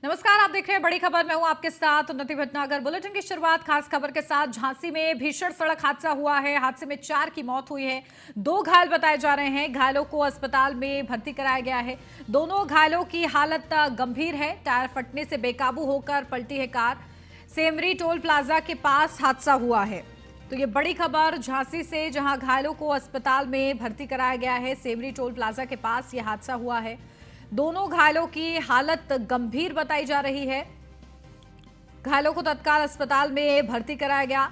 नमस्कार, आप देख रहे हैं बड़ी खबर। मैं हूं आपके साथ उन्नति भटनागर। बुलेटिन की शुरुआत खास खबर के साथ। झांसी में भीषण सड़क हादसा हुआ है। हादसे में 4 की मौत हुई है, 2 घायल बताए जा रहे हैं। घायलों को अस्पताल में भर्ती कराया गया है। दोनों घायलों की हालत गंभीर है। टायर फटने से बेकाबू होकर पलटी है कार। सेमरी टोल प्लाजा के पास हादसा हुआ है। तो ये बड़ी खबर झांसी से, जहां घायलों को अस्पताल में भर्ती कराया गया है। सेमरी टोल प्लाजा के पास यह हादसा हुआ है। दोनों घायलों की हालत गंभीर बताई जा रही है। घायलों को तत्काल अस्पताल में भर्ती कराया गया।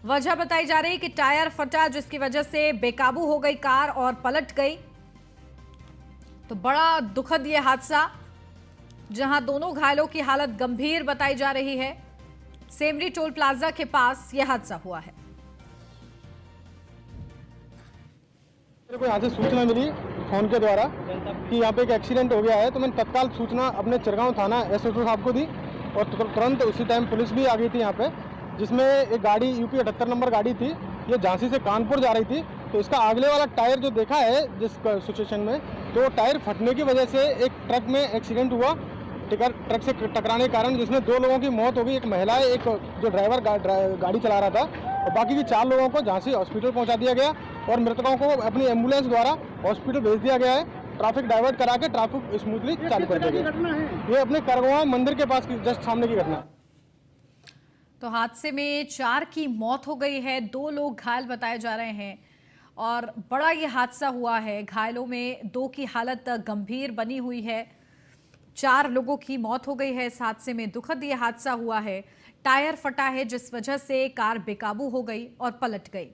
वजह बताई जा रही है कि टायर फटा, जिसकी वजह से बेकाबू हो गई कार और पलट गई। तो बड़ा दुखद यह हादसा, जहां दोनों घायलों की हालत गंभीर बताई जा रही है। सेमरी टोल प्लाजा के पास यह हादसा हुआ है। मेरे को यहाँ से सूचना मिली फोन के द्वारा कि यहाँ पे एक एक्सीडेंट हो गया है, तो मैंने तत्काल सूचना अपने चिरगांव थाना एसएचओ साहब को दी और तुरंत उसी टाइम पुलिस भी आ गई थी यहाँ पे, जिसमें एक गाड़ी यूपी 78 नंबर गाड़ी थी। ये झांसी से कानपुर जा रही थी। तो इसका आगले वाला टायर जो देखा है जिस सिचुएशन में, तो टायर फटने की वजह से एक ट्रक में एक्सीडेंट हुआ, ट्रक से टकराने के कारण, जिसमें 2 लोगों की मौत हो गई। एक महिला है, एक जो ड्राइवर गाड़ी चला रहा था, और बाकी की 4 लोगों को झांसी हॉस्पिटल पहुंचा दिया गया और मृतकों को अपनी एम्बुलेंस द्वारा हॉस्पिटल भेज दिया गया है। ट्रैफिक डाइवर्ट करा के ट्रैफिक स्मूथली चालू कर दिया गया। ये अपने करगवा मंदिर के पास जस्ट सामने की घटना। तो हादसे में 4 की मौत हो गई है, 2 लोग घायल बताए जा रहे हैं और बड़ा ये हादसा हुआ है। घायलों में 2 की हालत गंभीर बनी हुई है। 4 लोगों की मौत हो गई है इस हादसे में। दुखद ये हादसा हुआ है। टायर फटा है, जिस वजह से कार बेकाबू हो गई और पलट गई।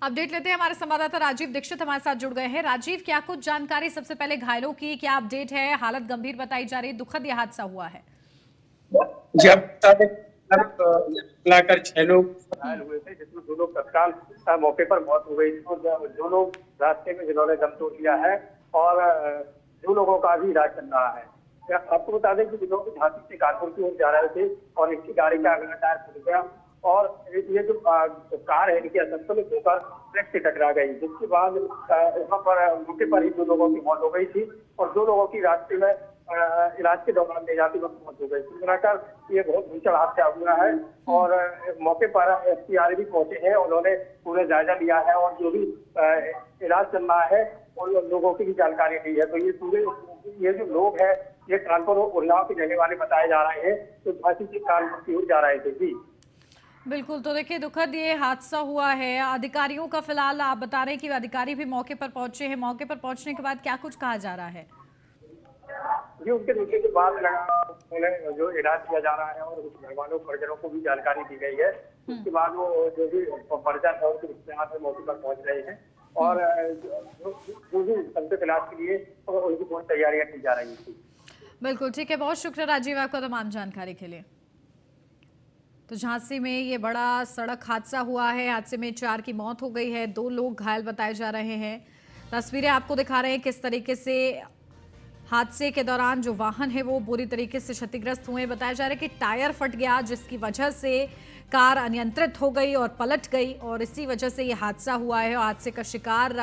अपडेट लेते हैं, हमारे संवाददाता राजीव दीक्षित हमारे साथ जुड़ गए हैं। राजीव, क्या कुछ जानकारी सबसे पहले घायलों की क्या अपडेट है? हालत गंभीर बताई जा रही है, दुखद यह हादसा हुआ है। जब तक मिलाकर 6 लोग घायल हुए थे, जिसमें 2 लोग तत्काल मौके पर मौत हो गई थी और 2 लोग रास्ते में जिन्होंने दम तोड़ लिया है और 2 लोगों का भी इलाज चल रहा है। आपको बता दें कि लोग झांसी से कानपुर की ओर जा रहे थे और इनकी गाड़ी का अगला टायर फट गया और ये जो कार है, इनकी असंतुलित होकर ट्रक से टकरा गई, जिसके बाद वहाँ पर मौके पर ही 2 लोगों की मौत हो गई थी और 2 लोगों की रास्ते में इलाज के दौरान ले जाते वक्त मौत हो गई। मिलाकर ये बहुत भीषण हादसा हुआ है और मौके पर एसपीआर भी पहुंचे हैं। उन्होंने पूरा जायजा लिया है और जो भी इलाज चल रहा है उन लोगों की भी जानकारी दी है। तो ये जो लोग हैं, ये कानपुर और उन्नाव के रहने वाले बताए जा रहे हैं, तो झांसी से कानपुर की ओर जा रहे थे। जी बिल्कुल, तो देखिए दुखद ये हादसा हुआ है। अधिकारियों का फिलहाल आप बता रहे हैं कि अधिकारी भी मौके पर पहुंचे हैं। मौके पर पहुंचने के बाद क्या कुछ कहा जा रहा है? ये उनके दूसरे के बाद लगा उन्हें जो इलाज किया जा रहा है और घर वालों परिजनों को भी जानकारी दी गई है। उसके बाद वो जो भी परिजन है उनके रिश्तेदार मौके पर पहुंच रहे हैं और जो भी संदिग्ध इलाज के लिए उनकी बहुत तैयारियां की जा रही थी। बिल्कुल ठीक है, बहुत शुक्रिया राजीव आपका तमाम जानकारी के लिए। तो झांसी में ये बड़ा सड़क हादसा हुआ है। हादसे में 4 की मौत हो गई है, 2 लोग घायल बताए जा रहे हैं। तस्वीरें आपको दिखा रहे हैं किस तरीके से हादसे के दौरान जो वाहन है वो बुरी तरीके से क्षतिग्रस्त हुए। बताया जा रहा है कि टायर फट गया, जिसकी वजह से कार अनियंत्रित हो गई और पलट गई और इसी वजह से ये हादसा हुआ है। हादसे का शिकार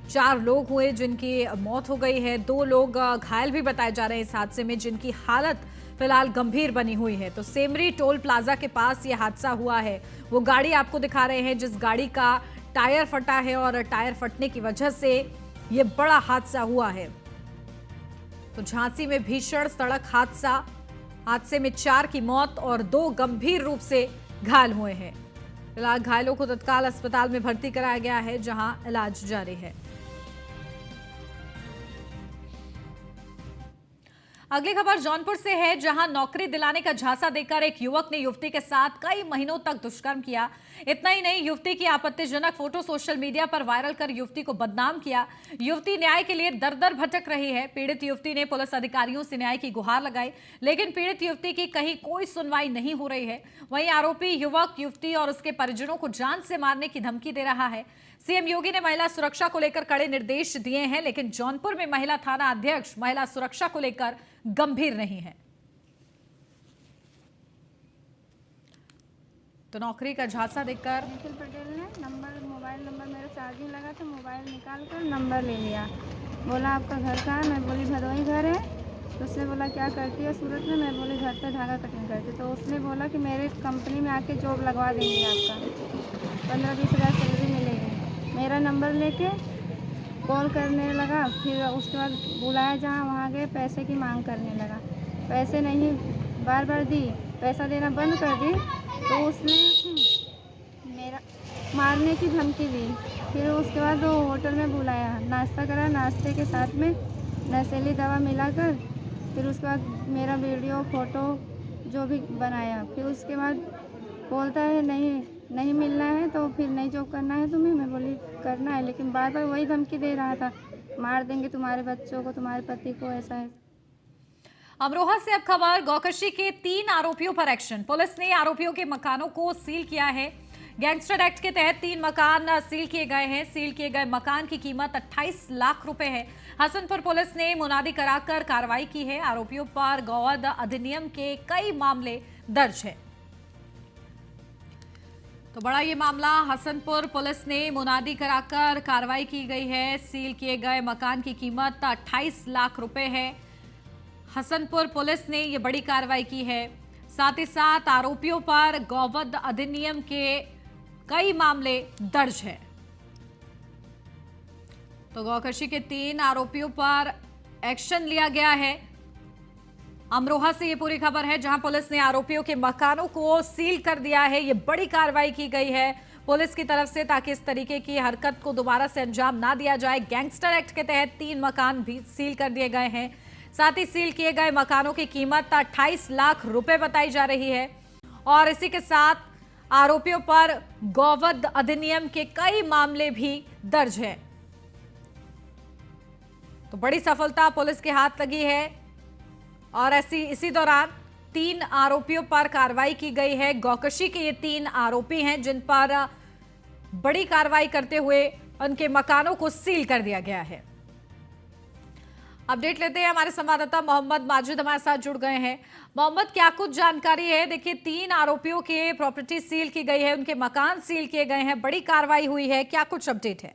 4 लोग हुए, जिनकी मौत हो गई है। 2 लोग घायल भी बताए जा रहे हैं इस हादसे में, जिनकी हालत फिलहाल गंभीर बनी हुई है। तो सेमरी टोल प्लाजा के पास ये हादसा हुआ है। वो गाड़ी आपको दिखा रहे हैं जिस गाड़ी का टायर फटा है और टायर फटने की वजह से ये बड़ा हादसा हुआ है। तो झांसी में भीषण सड़क हादसे में 4 की मौत और 2 गंभीर रूप से घायल हुए हैं। फिलहाल घायलों को तत्काल अस्पताल में भर्ती कराया गया है, जहां इलाज जारी है। अगली खबर जौनपुर से है, जहां नौकरी दिलाने का झांसा देकर एक युवक ने युवती के साथ कई महीनों तक दुष्कर्म किया। इतना ही नहीं, युवती की आपत्तिजनक फोटो सोशल मीडिया पर वायरल कर युवती को बदनाम किया। युवती न्याय के लिए दर-दर भटक रही है। पीड़ित युवती ने पुलिस अधिकारियों से न्याय की गुहार लगाई, लेकिन पीड़ित युवती की कहीं कोई सुनवाई नहीं हो रही है। वहीं आरोपी युवक युवती और उसके परिजनों को जान से मारने की धमकी दे रहा है। सीएम योगी ने महिला सुरक्षा को लेकर कड़े निर्देश दिए हैं, लेकिन जौनपुर में महिला थाना अध्यक्ष महिला सुरक्षा को लेकर गंभीर नहीं है। तो नौकरी का झांसा देकर निखिल पटेल ने मोबाइल नंबर मेरा चार्जिंग लगा था, मोबाइल निकाल कर नंबर ले लिया। बोला आपका घर कहाँ है? मैं बोली भदोही घर है। तो उसने बोला क्या करती है सूरत में? मैं बोली घर पे धागा कटिंग करती। तो उसने बोला कि मेरे कंपनी में आके जॉब लगवा देंगे, आपका 15-20 हज़ार सैलरी मिलेगी। मेरा नंबर लेके कॉल करने लगा, फिर उसके बाद बुलाया, जहाँ वहाँ गए, पैसे की मांग करने लगा। पैसे नहीं, बार बार दी, पैसा देना बंद कर दी। तो उसने मेरा मारने की धमकी दी। फिर उसके बाद वो होटल में बुलाया, नाश्ता करा, नाश्ते के साथ में नशीली दवा मिलाकर, फिर उसके बाद मेरा वीडियो फ़ोटो जो भी बनाया। फिर उसके बाद बोलता है नहीं मिलना है तो फिर नहीं जॉब करना है तुम्हें। मैं बोली करना है, लेकिन बार बार वही धमकी दे रहा था, मार देंगे तुम्हारे बच्चों को, तुम्हारे पति को, ऐसा है। अमरोहा से अब खबर, गौकशी के 3 आरोपियों पर एक्शन। पुलिस ने आरोपियों के मकानों को सील किया है। गैंगस्टर एक्ट के तहत 3 मकान सील किए गए हैं। सील किए गए मकान की कीमत 28 लाख रुपए है। हसनपुर पुलिस ने मुनादी कराकर कार्रवाई की है। आरोपियों पर गोवध अधिनियम के कई मामले दर्ज है। तो बड़ा ये मामला, हसनपुर पुलिस ने मुनादी कराकर कार्रवाई की गई है। सील किए गए मकान की कीमत 28 लाख रुपए है। हसनपुर पुलिस ने ये बड़ी कार्रवाई की है। साथ ही साथ आरोपियों पर गौवध अधिनियम के कई मामले दर्ज है। तो गौकशी के 3 आरोपियों पर एक्शन लिया गया है। अमरोहा से ये पूरी खबर है, जहां पुलिस ने आरोपियों के मकानों को सील कर दिया है। ये बड़ी कार्रवाई की गई है पुलिस की तरफ से, ताकि इस तरीके की हरकत को दोबारा से अंजाम ना दिया जाए। गैंगस्टर एक्ट के तहत 3 मकान भी सील कर दिए गए हैं। साथ ही सील किए गए मकानों की कीमत 28 लाख रुपए बताई जा रही है। और इसी के साथ आरोपियों पर गौवध अधिनियम के कई मामले भी दर्ज है। तो बड़ी सफलता पुलिस के हाथ लगी है। और इसी दौरान 3 आरोपियों पर कार्रवाई की गई है। गौकशी के ये 3 आरोपी हैं, जिन पर बड़ी कार्रवाई करते हुए उनके मकानों को सील कर दिया गया है। अपडेट लेते हैं, हमारे संवाददाता मोहम्मद माजिद हमारे साथ जुड़ गए हैं। मोहम्मद, क्या कुछ जानकारी है? देखिए, 3 आरोपियों के प्रॉपर्टी सील की गई है, उनके मकान सील किए गए हैं, बड़ी कार्रवाई हुई है, क्या कुछ अपडेट है?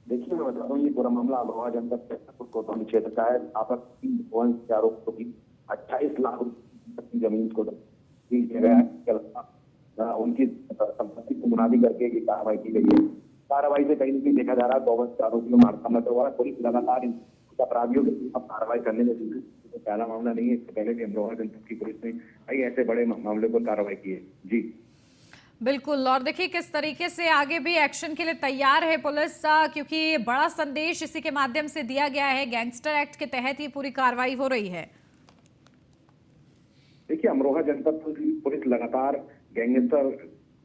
देखिए, मैं बता दूं, ये पूरा मामला अमरोहा जनपद कोतवाली क्षेत्र का है। आपस के आरोपियों की 28 लाख रुपए की जमीन को सील किया गया है। उनकी संपत्ति को मुनादी करके ये कार्रवाई की गई है। कार्रवाई से कहीं न कहीं देखा जा रहा है गौवध आरोपियों में आत्महत्या हुआ है। पुलिस लगातार इन अपराधियों के खिलाफ कार्रवाई करने में जुटी है। तो पहला मामला नहीं है, इससे पहले भी अमरोहा जनपद की पुलिस ने कई ऐसे बड़े मामले पर कार्रवाई की है। जी बिल्कुल। और देखिए किस तरीके से आगे भी एक्शन के लिए तैयार है पुलिस, क्योंकि बड़ा संदेश इसी के माध्यम से दिया गया है। गैंगस्टर एक्ट के तहत ये पूरी कार्रवाई हो रही है। देखिए, अमरोहा जनपद पुलिस लगातार गैंगस्टर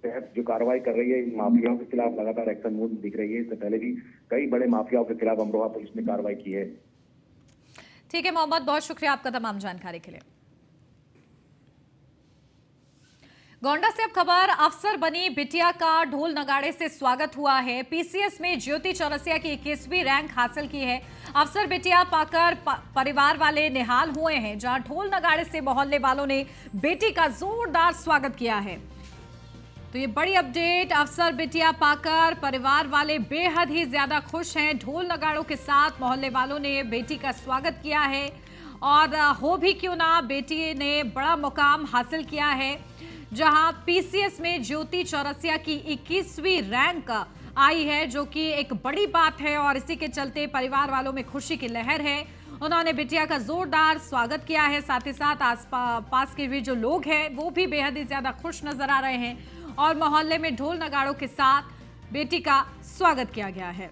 तहत जो कार्रवाई कर रही है, इन माफियाओं के खिलाफ लगातार एक्शन मूड दिख रही है। इससे पहले भी कई बड़े माफियाओं के खिलाफ अमरोहा पुलिस ने कार्रवाई की है। ठीक है मोहम्मद, बहुत शुक्रिया आपका तमाम जानकारी के लिए। गोंडा से अब खबर, अफसर बनी बिटिया का ढोल नगाड़े से स्वागत हुआ है। पीसीएस में ज्योति चौरसिया की 21वीं रैंक हासिल की है। अफसर बिटिया पाकर परिवार वाले निहाल हुए हैं, जहां ढोल नगाड़े से मोहल्ले वालों ने बेटी का जोरदार स्वागत किया है। तो ये बड़ी अपडेट, अफसर बिटिया पाकर परिवार वाले बेहद ही ज्यादा खुश हैं। ढोल नगाड़ों के साथ मोहल्ले वालों ने बेटी का स्वागत किया है। और हो भी क्यों ना, बेटी ने बड़ा मुकाम हासिल किया है, जहां पीसीएस में ज्योति चौरसिया की 21वीं रैंक आई है, जो कि एक बड़ी बात है। और इसी के चलते परिवार वालों में खुशी की लहर है। उन्होंने बिटिया का जोरदार स्वागत किया है। साथ ही साथ आसपास के भी जो लोग हैं वो भी बेहद ही ज्यादा खुश नजर आ रहे हैं। और मोहल्ले में ढोल नगाड़ों के साथ बेटी का स्वागत किया गया है।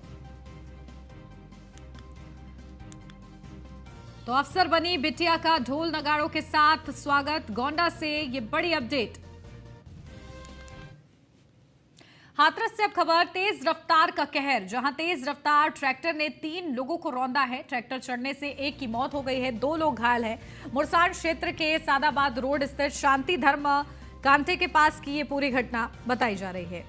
तो अफसर बनी बिटिया का ढोल नगाड़ों के साथ स्वागत। गोंडा से ये बड़ी अपडेट। हाथरस से अब खबर, तेज रफ्तार का कहर, जहां तेज रफ्तार ट्रैक्टर ने 3 लोगों को रौंदा है। ट्रैक्टर चढ़ने से एक की मौत हो गई है, 2 लोग घायल हैं। मुरसान क्षेत्र के सादाबाद रोड स्थित शांति धर्म कांटे के पास की ये पूरी घटना बताई जा रही है।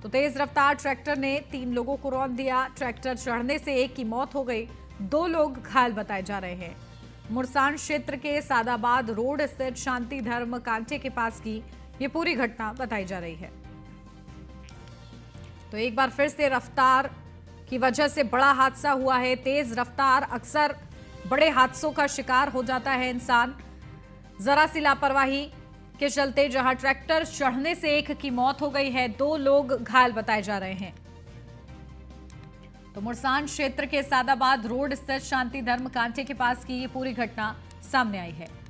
तो तेज रफ्तार ट्रैक्टर ने 3 लोगों को रौंद दिया। ट्रैक्टर चढ़ने से एक की मौत हो गई, 2 लोग घायल बताए जा रहे हैं। मुरसान क्षेत्र के सादाबाद रोड स्थित शांति धर्म कांटे के पास की ये पूरी घटना बताई जा रही है। तो एक बार फिर से रफ्तार की वजह से बड़ा हादसा हुआ है। तेज रफ्तार अक्सर बड़े हादसों का शिकार हो जाता है इंसान। जरा सी लापरवाही के चलते जहां ट्रैक्टर चढ़ने से एक की मौत हो गई है, 2 लोग घायल बताए जा रहे हैं। तो मुरसान क्षेत्र के सादाबाद रोड स्थित शांति धर्म कांटे के पास की ये पूरी घटना सामने आई है।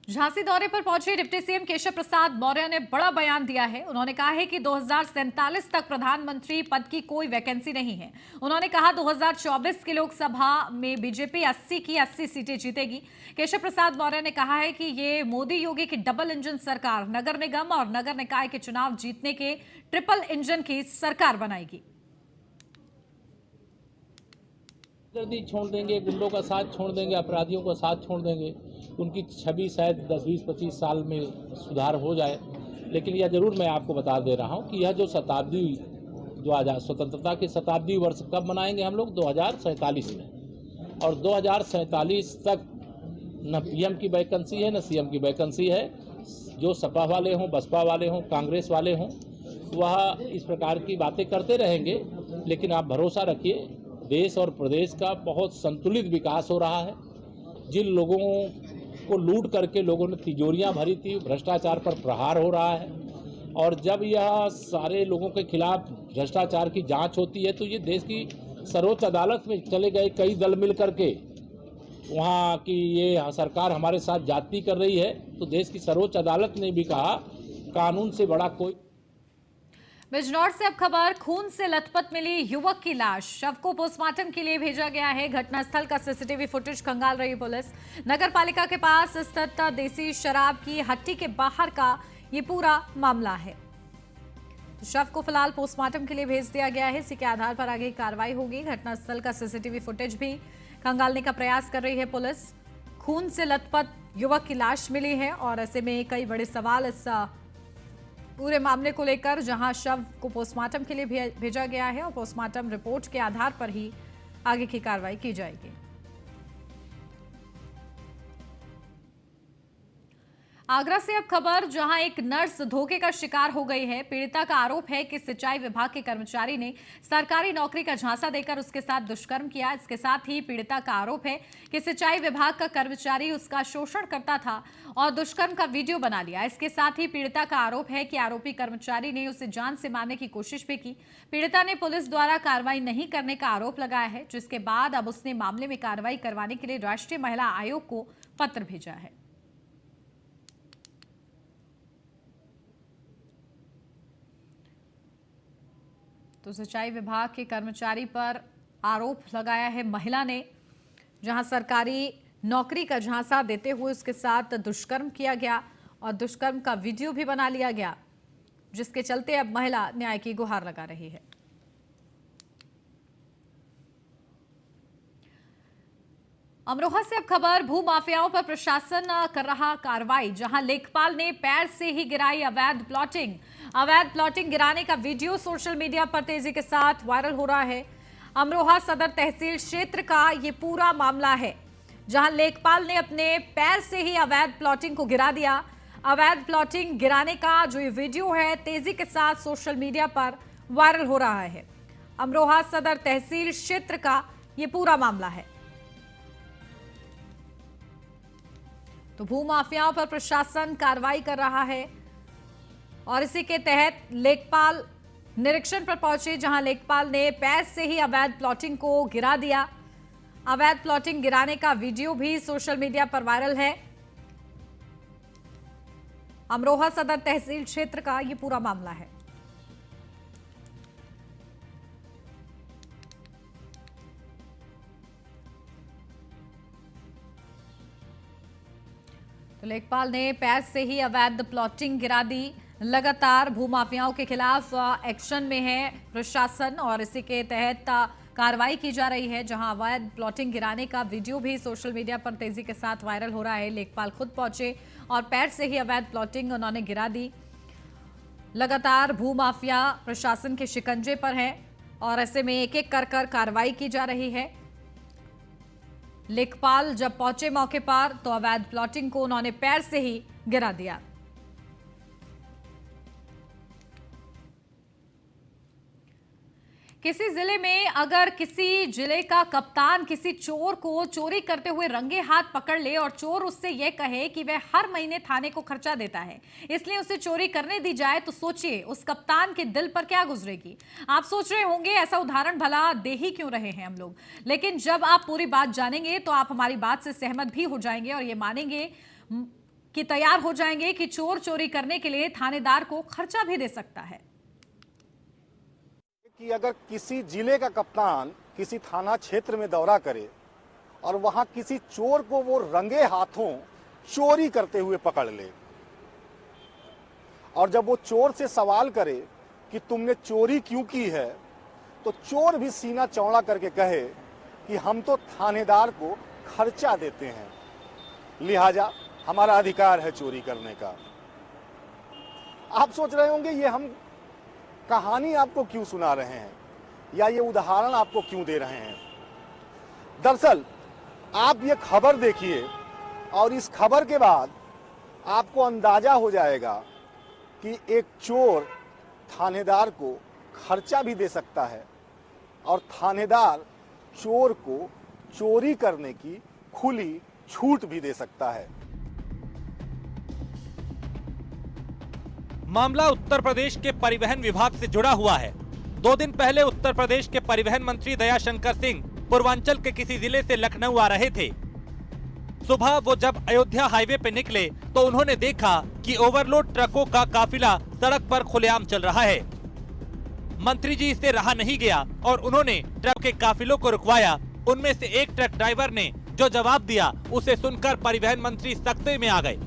झांसी दौरे पर पहुंचे डिप्टी सीएम केशव प्रसाद मौर्य ने बड़ा बयान दिया है। उन्होंने कहा है कि 2047 तक प्रधानमंत्री पद की कोई वैकेंसी नहीं है। उन्होंने कहा 2024 की लोकसभा में बीजेपी 80 की 80 सीटें जीतेगी। केशव प्रसाद मौर्य ने कहा है कि ये मोदी योगी की डबल इंजन सरकार नगर निगम और नगर निकाय के चुनाव जीतने के ट्रिपल इंजन की सरकार बनाएगी। गर्दी छोड़ देंगे, गुंडों का साथ छोड़ देंगे, अपराधियों का साथ छोड़ देंगे, उनकी छवि शायद 10, 20, 25 साल में सुधार हो जाए। लेकिन यह जरूर मैं आपको बता दे रहा हूं कि यह जो शताब्दी, जो आज़ाद स्वतंत्रता की शताब्दी वर्ष कब मनाएंगे हम लोग? 2047 में। और 2047 तक न पीएम की वैकेंसी है न सीएम की वैकेंसी है। जो सपा वाले हों, बसपा वाले हों, कांग्रेस वाले हों, वह इस प्रकार की बातें करते रहेंगे। लेकिन आप भरोसा रखिए, देश और प्रदेश का बहुत संतुलित विकास हो रहा है। जिन लोगों को लूट करके लोगों ने तिजोरियां भरी थी, भ्रष्टाचार पर प्रहार हो रहा है। और जब यह सारे लोगों के खिलाफ भ्रष्टाचार की जांच होती है तो ये देश की सर्वोच्च अदालत में चले गए कई दल मिल करके वहाँ की ये सरकार हमारे साथ जाति कर रही है, तो देश की सर्वोच्च अदालत ने भी कहा कानून से बड़ा कोई। बिजनौर से अब खबर, खून से लथपथ मिली युवक की लाश, शव को पोस्टमार्टम के लिए भेजा गया है। घटनास्थल का सीसीटीवी फुटेज खंगाल रही पुलिस। नगर पालिका के पास स्थित देसी शराब की हट्टी के बाहर का ये पूरा मामला है। तो शव को फिलहाल पोस्टमार्टम के लिए भेज दिया गया है। इसी के आधार पर आगे कार्रवाई होगी। घटनास्थल का सीसीटीवी फुटेज भी खंगालने का प्रयास कर रही है पुलिस। खून से लथपथ युवक की लाश मिली है और ऐसे में कई बड़े सवाल इस पूरे मामले को लेकर, जहां शव को पोस्टमार्टम के लिए भेजा गया है और पोस्टमार्टम रिपोर्ट के आधार पर ही आगे की कार्रवाई की जाएगी। आगरा से अब खबर, जहां एक नर्स धोखे का शिकार हो गई है। पीड़िता का आरोप है कि सिंचाई विभाग के कर्मचारी ने सरकारी नौकरी का झांसा देकर उसके साथ दुष्कर्म किया। इसके साथ ही पीड़िता का आरोप है कि सिंचाई विभाग का कर्मचारी उसका शोषण करता था और दुष्कर्म का वीडियो बना लिया। इसके साथ ही पीड़िता का आरोप है कि आरोपी कर्मचारी ने उसे जान से मारने की कोशिश भी की। पीड़िता ने पुलिस द्वारा कार्रवाई नहीं करने का आरोप लगाया है, जिसके बाद अब उसने मामले में कार्रवाई करवाने के लिए राष्ट्रीय महिला आयोग को पत्र भेजा है। तो सिंचाई विभाग के कर्मचारी पर आरोप लगाया है महिला ने, जहां सरकारी नौकरी का झांसा देते हुए उसके साथ दुष्कर्म किया गया और दुष्कर्म का वीडियो भी बना लिया गया, जिसके चलते अब महिला न्याय की गुहार लगा रही है। अमरोहा से अब खबर, भूमाफियाओं पर प्रशासन कर रहा कार्रवाई, जहां लेखपाल ने पैर से ही गिराई अवैध प्लॉटिंग। अवैध प्लॉटिंग गिराने का वीडियो सोशल मीडिया पर तेजी के साथ वायरल हो रहा है। अमरोहा सदर तहसील क्षेत्र का ये पूरा मामला है, जहां लेखपाल ने अपने पैर से ही अवैध प्लॉटिंग को गिरा दिया। अवैध प्लॉटिंग गिराने का जो ये वीडियो है तेजी के साथ सोशल मीडिया पर वायरल हो रहा है। अमरोहा सदर तहसील क्षेत्र का ये पूरा मामला है। तो भूमाफियाओं पर प्रशासन कार्रवाई कर रहा है और इसी के तहत लेखपाल निरीक्षण पर पहुंचे, जहां लेखपाल ने पैर से ही अवैध प्लॉटिंग को गिरा दिया। अवैध प्लॉटिंग गिराने का वीडियो भी सोशल मीडिया पर वायरल है। अमरोहा सदर तहसील क्षेत्र का यह पूरा मामला है। तो लेखपाल ने पैर से ही अवैध प्लॉटिंग गिरा दी। लगातार भूमाफियाओं के खिलाफ एक्शन में है प्रशासन और इसी के तहत कार्रवाई की जा रही है, जहां अवैध प्लॉटिंग गिराने का वीडियो भी सोशल मीडिया पर तेजी के साथ वायरल हो रहा है। लेखपाल खुद पहुंचे और पैर से ही अवैध प्लॉटिंग उन्होंने गिरा दी। लगातार भूमाफिया प्रशासन के शिकंजे पर है और ऐसे में एक एक कर कार्रवाई की जा रही है। लेखपाल जब पहुंचे मौके पर तो अवैध प्लॉटिंग को उन्होंने पैर से ही गिरा दिया। किसी जिले में अगर किसी जिले का कप्तान किसी चोर को चोरी करते हुए रंगे हाथ पकड़ ले और चोर उससे यह कहे कि वह हर महीने थाने को खर्चा देता है, इसलिए उसे चोरी करने दी जाए, तो सोचिए उस कप्तान के दिल पर क्या गुजरेगी। आप सोच रहे होंगे ऐसा उदाहरण भला दे ही क्यों रहे हैं हम लोग, लेकिन जब आप पूरी बात जानेंगे तो आप हमारी बात से सहमत भी हो जाएंगे और ये मानेंगे कि तैयार हो जाएंगे कि चोर चोरी करने के लिए थानेदार को खर्चा भी दे सकता है। कि अगर किसी जिले का कप्तान किसी थाना क्षेत्र में दौरा करे और वहां किसी चोर को वो रंगे हाथों चोरी करते हुए पकड़ ले, और जब वो चोर से सवाल करे कि तुमने चोरी क्यों की है, तो चोर भी सीना चौड़ा करके कहे कि हम तो थानेदार को खर्चा देते हैं, लिहाजा हमारा अधिकार है चोरी करने का। आप सोच रहे होंगे ये हम कहानी आपको क्यों सुना रहे हैं या ये उदाहरण आपको क्यों दे रहे हैं। दरअसल आप ये खबर देखिए और इस खबर के बाद आपको अंदाजा हो जाएगा कि एक चोर थानेदार को खर्चा भी दे सकता है और थानेदार चोर को चोरी करने की खुली छूट भी दे सकता है। मामला उत्तर प्रदेश के परिवहन विभाग से जुड़ा हुआ है। 2 दिन पहले उत्तर प्रदेश के परिवहन मंत्री दयाशंकर सिंह पूर्वांचल के किसी जिले से लखनऊ आ रहे थे। सुबह वो जब अयोध्या हाईवे पे निकले तो उन्होंने देखा कि ओवरलोड ट्रकों का काफिला सड़क पर खुलेआम चल रहा है। मंत्री जी इससे रहा नहीं गया और उन्होंने ट्रक के काफिलों को रुकवाया। उनमें से एक ट्रक ड्राइवर ने जो जवाब दिया उसे सुनकर परिवहन मंत्री सख्ते में आ गए।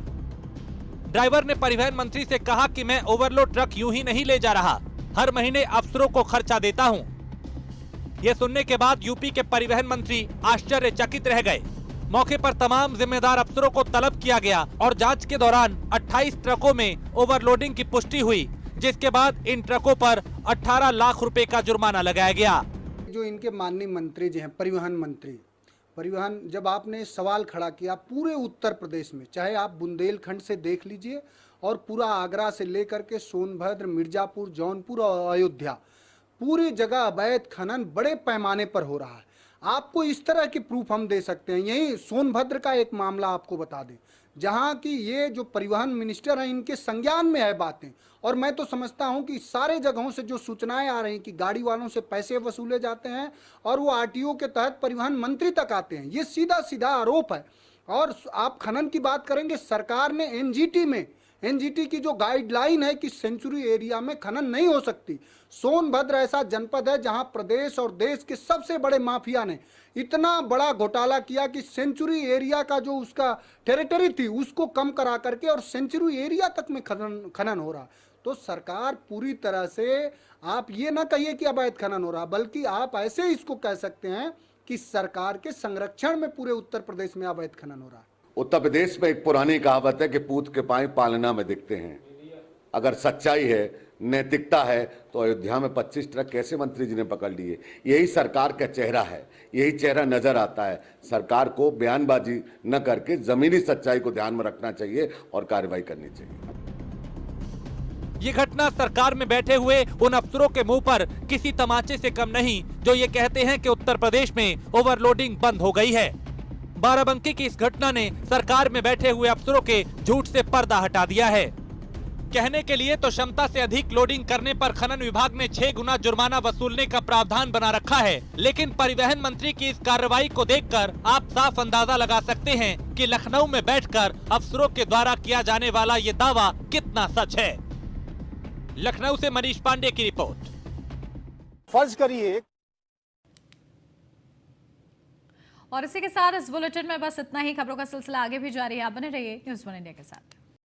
ड्राइवर ने परिवहन मंत्री से कहा कि मैं ओवरलोड ट्रक यूं ही नहीं ले जा रहा, हर महीने अफसरों को खर्चा देता हूं। यह सुनने के बाद यूपी के परिवहन मंत्री आश्चर्यचकित रह गए। मौके पर तमाम जिम्मेदार अफसरों को तलब किया गया और जांच के दौरान 28 ट्रकों में ओवरलोडिंग की पुष्टि हुई, जिसके बाद इन ट्रकों पर 18 लाख रुपए का जुर्माना लगाया गया। जो इनके माननीय मंत्री जी हैं, परिवहन, जब आपने सवाल खड़ा किया पूरे उत्तर प्रदेश में, चाहे आप बुंदेलखंड से देख लीजिए और पूरा आगरा से लेकर के सोनभद्र, मिर्जापुर, जौनपुर और अयोध्या, पूरी जगह अवैध खनन बड़े पैमाने पर हो रहा है। आपको इस तरह के प्रूफ हम दे सकते हैं। यही सोनभद्र का एक मामला आपको बता दें, जहां की ये जो परिवहन मिनिस्टर हैं इनके संज्ञान में है बातें, और मैं तो समझता हूं कि सारे जगहों से जो सूचनाएं आ रही कि गाड़ी वालों से पैसे वसूले जाते हैं और वो आरटीओ के तहत परिवहन मंत्री तक आते हैं, ये सीधा सीधा आरोप है। और आप खनन की बात करेंगे, सरकार ने एनजीटी की जो गाइडलाइन है कि सेंचुरी एरिया में खनन नहीं हो सकती। सोनभद्र ऐसा जनपद है जहां प्रदेश और देश के सबसे बड़े माफिया ने इतना बड़ा घोटाला किया कि सेंचुरी एरिया का जो उसका टेरिटरी थी उसको कम करा करके और सेंचुरी एरिया तक में खनन हो रहा। तो सरकार पूरी तरह से, आप ये ना कहिए कि अवैध खनन हो रहा, बल्कि आप ऐसे इसको कह सकते हैं कि सरकार के संरक्षण में पूरे उत्तर प्रदेश में अवैध खनन हो रहा। उत्तर प्रदेश में एक पुरानी कहावत है कि पूत के पांव पालना में दिखते हैं। अगर सच्चाई है, नैतिकता है, तो अयोध्या में 25 ट्रक कैसे मंत्री जी ने पकड़ लिए? यही सरकार का चेहरा है, यही चेहरा नजर आता है। सरकार को बयानबाजी न करके जमीनी सच्चाई को ध्यान में रखना चाहिए और कार्रवाई करनी चाहिए। ये घटना सरकार में बैठे हुए उन अफसरों के मुंह पर किसी तमाचे से कम नहीं जो ये कहते हैं कि उत्तर प्रदेश में ओवरलोडिंग बंद हो गई है। बाराबंकी की इस घटना ने सरकार में बैठे हुए अफसरों के झूठ से पर्दा हटा दिया है। कहने के लिए तो क्षमता से अधिक लोडिंग करने पर खनन विभाग ने 6 गुना जुर्माना वसूलने का प्रावधान बना रखा है, लेकिन परिवहन मंत्री की इस कार्रवाई को देखकर आप साफ अंदाजा लगा सकते हैं कि लखनऊ में बैठकर अफसरों के द्वारा किया जाने वाला ये दावा कितना सच है। लखनऊ से मनीष पांडे की रिपोर्ट। फर्ज करिए। और इसी के साथ इस बुलेटिन में बस इतना ही। खबरों का सिलसिला आगे भी जारी है, आप बने रहिए न्यूज़ 1 इंडिया के साथ।